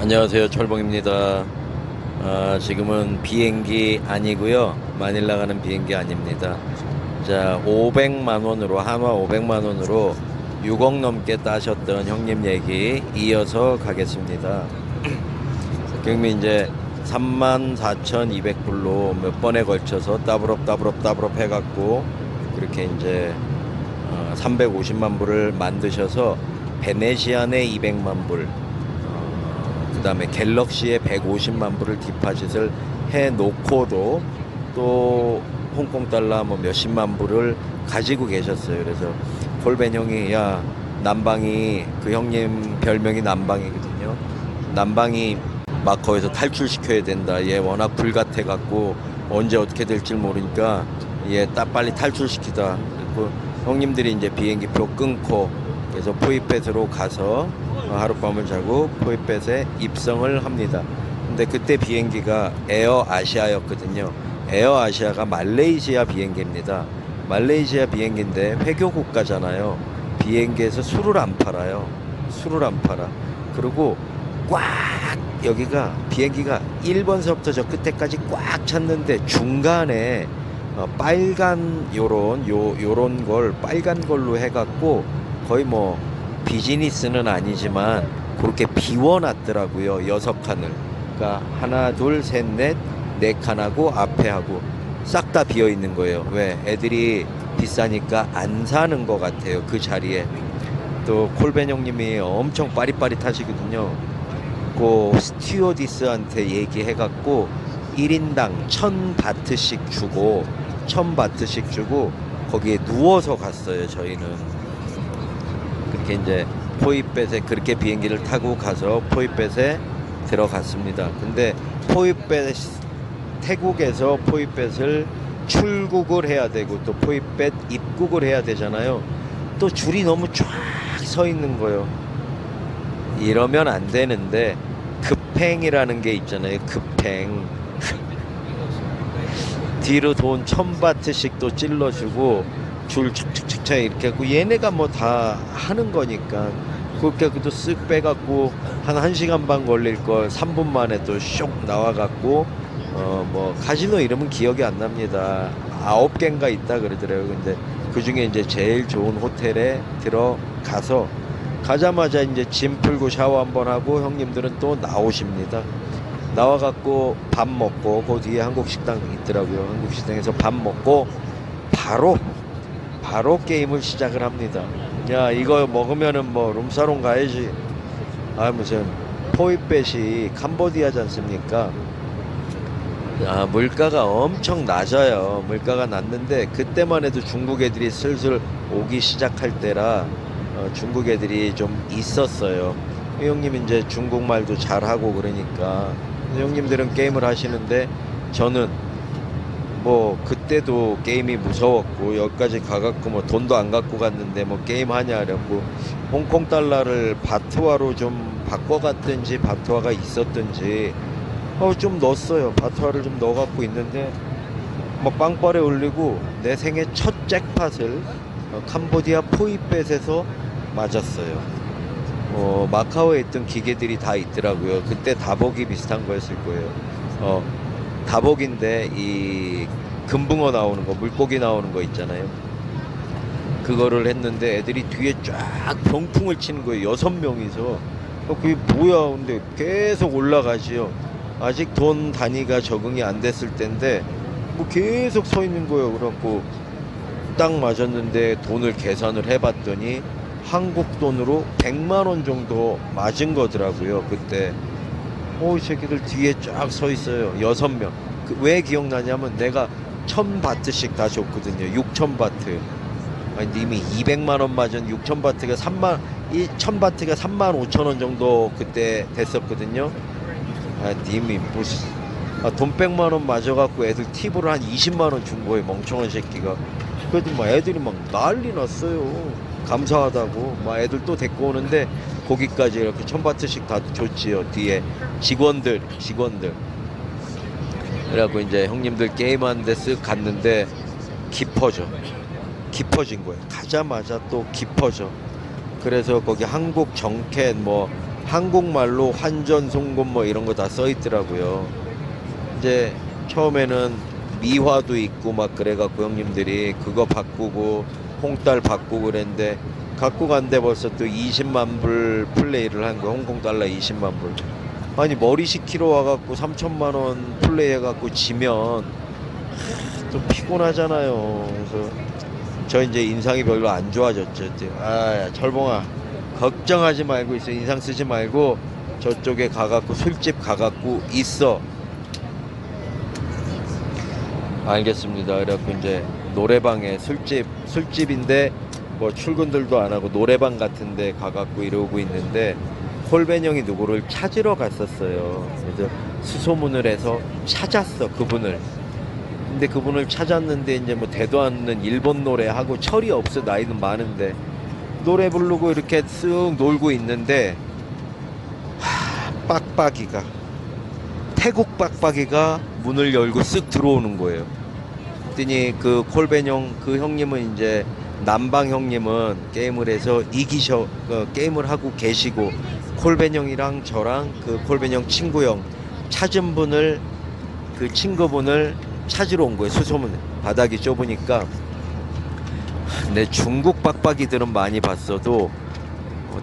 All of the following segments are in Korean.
안녕하세요, 철봉입니다. 지금은 비행기 아니고요, 마닐라 가는 비행기 아닙니다. 자, 500만원으로 한화 500만원으로 6억 넘게 따셨던 형님 얘기 이어서 가겠습니다. 지금 이제 34,200불로 몇 번에 걸쳐서 따블업 해갖고 그렇게 이제 350만 불을 만드셔서 베네시안에 200만 불, 그 다음에 갤럭시에 150만 불을 디파짓을 해 놓고도 또 홍콩 달러 뭐 몇십만 불을 가지고 계셨어요. 그래서 콜벤 형이, 야, 남방이, 그 형님 별명이 남방이거든요. 남방이 마카오에서 탈출시켜야 된다. 얘 워낙 불같아 갖고 언제 어떻게 될지 모르니까 얘 딱 빨리 탈출시키다. 그리고 형님들이 이제 비행기표 끊고, 그래서 포이펫으로 가서 하룻밤을 자고 포이펫에 입성을 합니다. 근데 그때 비행기가 에어 아시아였거든요. 에어 아시아가 말레이시아 비행기입니다. 말레이시아 비행기인데 회교 국가잖아요. 비행기에서 술을 안 팔아요. 술을 안 팔아. 그리고 꽉, 여기가 비행기가 1번서부터 저 끝에까지 꽉 찼는데 중간에 빨간 요런 걸 빨간 걸로 해갖고 거의 뭐 비즈니스는 아니지만 그렇게 비워놨더라고요. 6칸을. 그러니까 하나, 둘, 셋, 넷, 4칸하고 앞에 하고 싹 다 비어 있는 거예요. 왜? 애들이 비싸니까 안 사는 것 같아요. 그 자리에. 또 콜벤 형님이 엄청 빠릿빠릿하시거든요. 그 스튜어디스한테 얘기해갖고 1인당 1000바트씩 주고 1000바트씩 주고 거기에 누워서 갔어요. 저희는 그렇게 이제 포이펫에 그렇게 비행기를 타고 가서 포이펫에 들어갔습니다. 근데 포이펫, 태국에서 포이펫을 출국을 해야 되고 또 포이펫 입국을 해야 되잖아요. 또 줄이 너무 쫙 서 있는 거예요. 이러면 안 되는데 급행이라는 게 있잖아요. 급행. 뒤로 돈 1000바트씩 또 찔러주고 줄 착착착착 이렇게 하고 얘네가 뭐 다 하는 거니까 그렇게 또 쓱 빼갖고 한 1시간 반 걸릴 걸 3분 만에 또 쇽 나와갖고 뭐 카지노 이름은 기억이 안 납니다. 9개인가 있다 그러더라고요. 근데 그 중에 이제 제일 좋은 호텔에 들어가서 가자마자 이제 짐 풀고 샤워 한번 하고 형님들은 또 나오십니다. 나와갖고 밥 먹고 그 뒤에 한국 식당 있더라고요. 한국 식당에서 밥 먹고 바로 게임을 시작을 합니다. 야, 이거 먹으면은 뭐 룸사롱 가야지. 아, 무슨 포이펫이 캄보디아지 않습니까? 아, 물가가 엄청 낮아요. 물가가 낮는데 그때만 해도 중국 애들이 슬슬 오기 시작할 때라 중국 애들이 좀 있었어요. 형님 이제 중국말도 잘하고 그러니까 형님들은 게임을 하시는데 저는 뭐 그때도 게임이 무서웠고 여기까지 가갖고 뭐 돈도 안 갖고 갔는데 뭐 게임 하냐 그래갖고 홍콩 달러를 바트화로 좀 바꿔갔든지 바트화가 있었든지 좀 넣었어요. 바트화를 좀 넣어갖고 있는데 뭐 빵빠레 올리고 내 생애 첫 잭팟을 캄보디아 포이펫에서 맞았어요. 마카오에 있던 기계들이 다 있더라고요. 그때 다복이 비슷한 거였을 거예요. 다복인데 이 금붕어 나오는 거, 물고기 나오는 거 있잖아요. 그거를 했는데 애들이 뒤에 쫙 병풍을 치는 거예요. 6명이서. 그게 뭐야? 근데 계속 올라가지요. 아직 돈 단위가 적응이 안 됐을 텐데 뭐 계속 서 있는 거예요. 그래갖고 딱 맞았는데 돈을 계산을 해봤더니 한국 돈으로 100만 원 정도 맞은 거더라고요. 그때 이 새끼들 뒤에 쫙 서 있어요. 6명. 왜 기억나냐면 내가 1000바트씩 다 줬거든요. 6000바트. 아니 님이 200만 원 맞은 6000바트가 1000바트가 35,000원 정도 그때 됐었거든요. 님이 무슨 돈 100만 원 맞아갖고 애들 팁으로 한 20만 원 준 거예요. 멍청한 새끼가. 그래도 막 애들이 막 난리 났어요. 감사하다고. 막 애들 또 데리고 오는데 거기까지 이렇게 1000바트씩 다 줬지요. 뒤에 직원들. 그래갖고 이제 형님들 게임하는데 쓱 갔는데 깊어진 거예요. 가자마자 또 깊어져. 그래서 거기 한국 정켓 뭐 한국말로 환전송금 뭐 이런 거 다 써 있더라고요. 이제 처음에는 미화도 있고 막 그래갖고 형님들이 그거 바꾸고 홍달 바꾸고 그랬는데 갖고 간데 벌써 또 20만 불 플레이를 한 거야. 홍콩 달러 20만 불. 아니 머리 10kg 와갖고 3천만 원 플레이 해갖고 지면 좀 피곤하잖아요. 그래서 저 이제 인상이 별로 안 좋아졌죠. 철봉아 걱정하지 말고 있어. 인상 쓰지 말고 저쪽에 가갖고 술집 가갖고 있어. 알겠습니다. 그래갖고 이제 노래방에 술집인데 뭐 출근들도 안 하고 노래방 같은데 가갖고 이러고 있는데 콜벤 형이 누구를 찾으러 갔었어요. 그래서 수소문을 해서 찾았어 그분을. 근데 그분을 찾았는데 이제 뭐 대도 않는 일본 노래하고 철이 없어. 나이는 많은데 노래 부르고 이렇게 쓱 놀고 있는데 빡빡이가 태국 빡빡이가 문을 열고 쓱 들어오는 거예요. 그랬더니 그 콜벤 형 그 형님은 이제 남방 형님은 게임을 해서 게임을 하고 계시고 콜벤 형이랑 저랑 그 콜벤 형 친구 형 찾은 분을 그 친구분을 찾으러 온 거예요. 수소문 바닥이 좁으니까. 근데 중국 빡빡이들은 많이 봤어도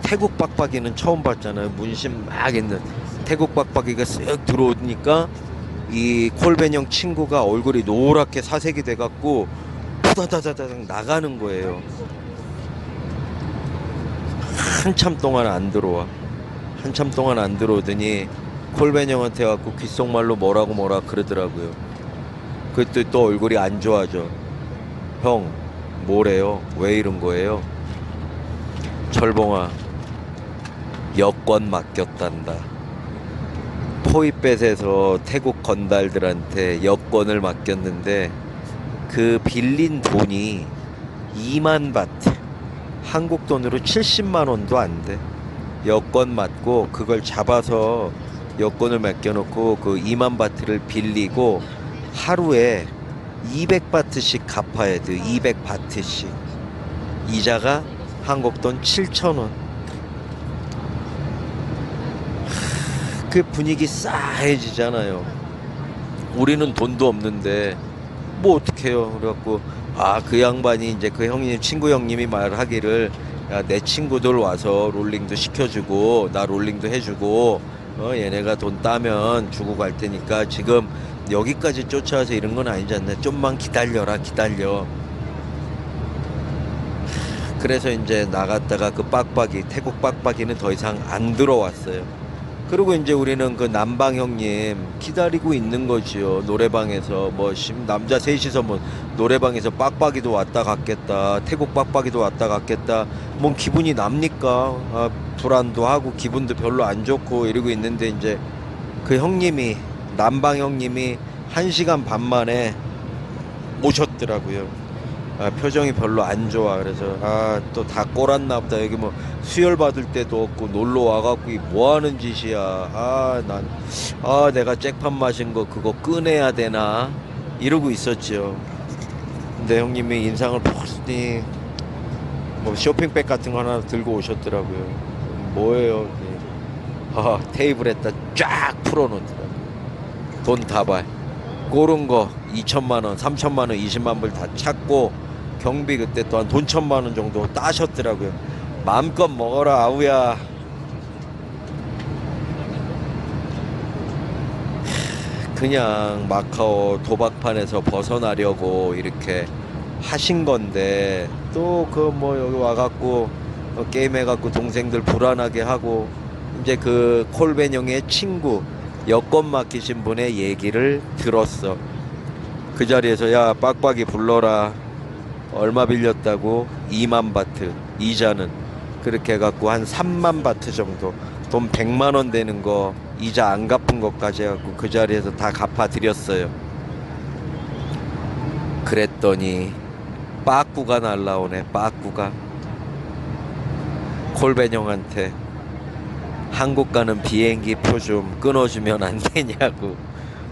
태국 빡빡이는 처음 봤잖아요. 문신 막 있는 태국 빡빡이가 쓱 들어오니까 이 콜벤 형 친구가 얼굴이 노랗게 사색이 돼갖고 후다다다닥 나가는 거예요. 한참 동안 안 들어오더니 콜벤 형한테 갖고 귓속말로 뭐라 그러더라고요. 그때 또 얼굴이 안 좋아져. 형 뭐래요? 왜 이런 거예요? 철봉아 여권 맡겼단다. 포이뱃에서 태국 건달들한테 여권을 맡겼는데 그 빌린 돈이 2만 바트, 한국 돈으로 70만 원도 안 돼. 여권 맡고 그걸 잡아서 여권을 맡겨놓고 그 2만 바트를 빌리고 하루에 200바트씩 갚아야 돼. 200바트씩. 이자가 한국 돈 7,000원. 그 분위기 싸해지잖아요. 우리는 돈도 없는데 뭐 어떡해요. 그래갖고 그 양반이 이제 그 형님 친구 형님이 말하기를 야, 내 친구들 와서 롤링도 시켜주고 나 롤링도 해주고 얘네가 돈 따면 주고 갈 테니까 지금 여기까지 쫓아와서 이런 건 아니지 않나. 좀만 기다려라. 그래서 이제 나갔다가 그 태국 빡빡이는 더 이상 안 들어왔어요. 그리고 이제 우리는 그 남방 형님 기다리고 있는 거지요. 노래방에서 남자 셋이서 노래방에서 빡빡이도 왔다 갔겠다. 태국 빡빡이도 왔다 갔겠다. 뭔 기분이 납니까? 불안도 하고 기분도 별로 안 좋고 이러고 있는데 이제 그 형님이 남방 형님이 1시간 반 만에 오셨더라고요. 표정이 별로 안 좋아. 그래서 또 다 꼬랐나 보다. 여기 뭐 수혈 받을 때도 없고 놀러 와갖고 뭐 하는 짓이야. 내가 잭판 마신 거 그거 꺼내야 되나 이러고 있었죠. 근데 형님이 인상을 푹 쓰니 뭐 쇼핑백 같은 거 하나 들고 오셨더라고요. 뭐예요? 테이블에다 쫙 풀어놓더라고요. 돈 다발 고른 거 2천만 원, 3천만 원, 20만 불 다 찾고 경비 그때 또한 돈 1,000만 원 정도 따셨더라고요. 마음껏 먹어라 아우야. 그냥 마카오 도박판에서 벗어나려고 이렇게 하신 건데 또 그 뭐 여기 와갖고 게임 해갖고 동생들 불안하게 하고 이제 그 콜벤 형의 친구 여권 맡기신 분의 얘기를 들었어. 그 자리에서 야 빡빡이 불러라. 얼마 빌렸다고? 2만 바트. 이자는 그렇게 해갖고 한 3만 바트 정도, 돈 100만 원 되는 거 이자 안 갚은 것까지 해갖고 그 자리에서 다 갚아드렸어요. 그랬더니 빠꾸가 날라오네. 빠꾸가 콜벤 형한테 한국 가는 비행기 표 좀 끊어주면 안 되냐고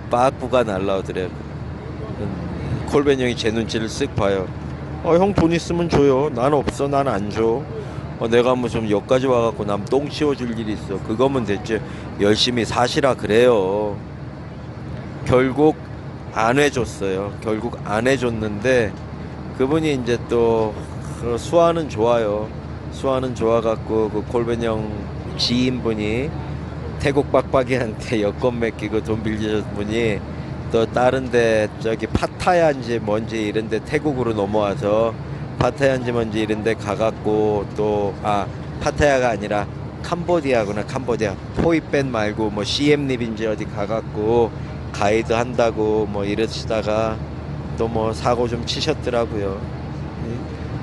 빠꾸가 날라오더래요. 콜벤 형이 제 눈치를 쓱 봐요. 형 돈 있으면 줘요. 난 없어. 난 안 줘. 내가 뭐 좀 여기까지 와갖고 남 똥 치워줄 일이 있어. 그거면 됐지. 열심히 사시라 그래요. 결국 안 해줬어요. 결국 안 해줬는데 그분이 이제 또 수아는 좋아요. 수아는 좋아갖고 그 콜벤 형 지인분이 태국 빡빡이한테 여권 맡기고 돈 빌려준 분이 또 다른데 저기 파타야인지 뭔지 이런데 태국으로 넘어와서 파타야인지 뭔지 이런데 가갖고 또 파타야가 아니라 캄보디아구나. 캄보디아 포이밴 말고 뭐 시엠립인지 어디 가갖고 가이드 한다고 뭐 이러시다가 또 뭐 사고 좀 치셨더라고요.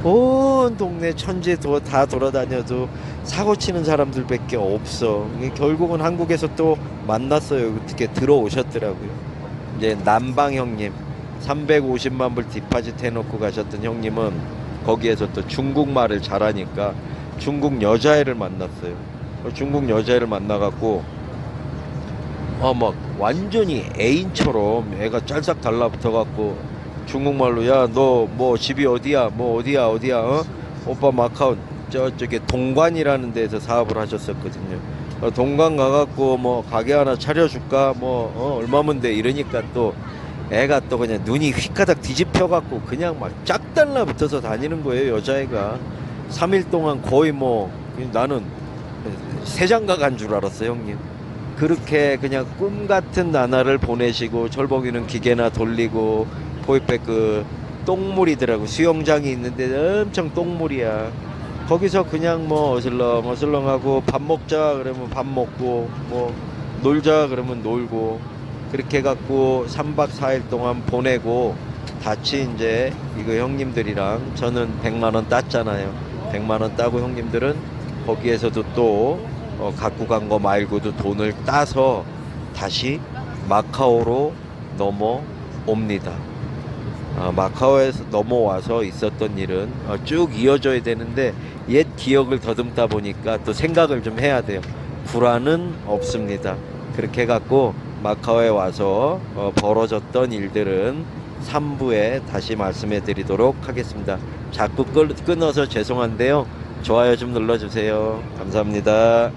온 동네 천지 다 돌아다녀도 사고 치는 사람들밖에 없어. 결국은 한국에서 또 만났어요. 어떻게 들어오셨더라고요. 이제 남방 형님 350만 불 디파짓 해놓고 가셨던 형님은 거기에서 또 중국말을 잘하니까 중국 여자애를 만났어요. 중국 여자애를 만나갖고 막 완전히 애인처럼 애가 짤싹 달라붙어갖고 중국말로 야 너 뭐 집이 어디야 뭐 어디야 오빠 마카오 저쪽에 동관이라는 데에서 사업을 하셨었거든요. 동관 가갖고 뭐 가게 하나 차려줄까 뭐 얼마면 돼 이러니까 또 애가 또 그냥 눈이 휘가닥 뒤집혀갖고 그냥 막 짝 달라붙어서 다니는 거예요. 여자애가 3일 동안 거의 뭐 나는 세장가 간 줄 알았어요. 형님 그렇게 그냥 꿈같은 나날을 보내시고 철봉이는 기계나 돌리고 포이백 그 똥물이더라고. 수영장이 있는데 엄청 똥물이야. 거기서 그냥 뭐 어슬렁어슬렁하고 밥 먹자 그러면 밥 먹고 뭐 놀자 그러면 놀고 그렇게 해갖고 3박 4일 동안 보내고 다치 이제 이거 형님들이랑 저는 100만원 땄잖아요. 100만원 따고 형님들은 거기에서도 또 갖고 간 거 말고도 돈을 따서 다시 마카오로 넘어옵니다. 마카오에서 넘어와서 있었던 일은 쭉 이어져야 되는데 옛 기억을 더듬다 보니까 또 생각을 좀 해야 돼요. 불안은 없습니다. 그렇게 해갖고 마카오에 와서 벌어졌던 일들은 3부에 다시 말씀해 드리도록 하겠습니다. 자꾸 끊어서 죄송한데요. 좋아요 좀 눌러주세요. 감사합니다.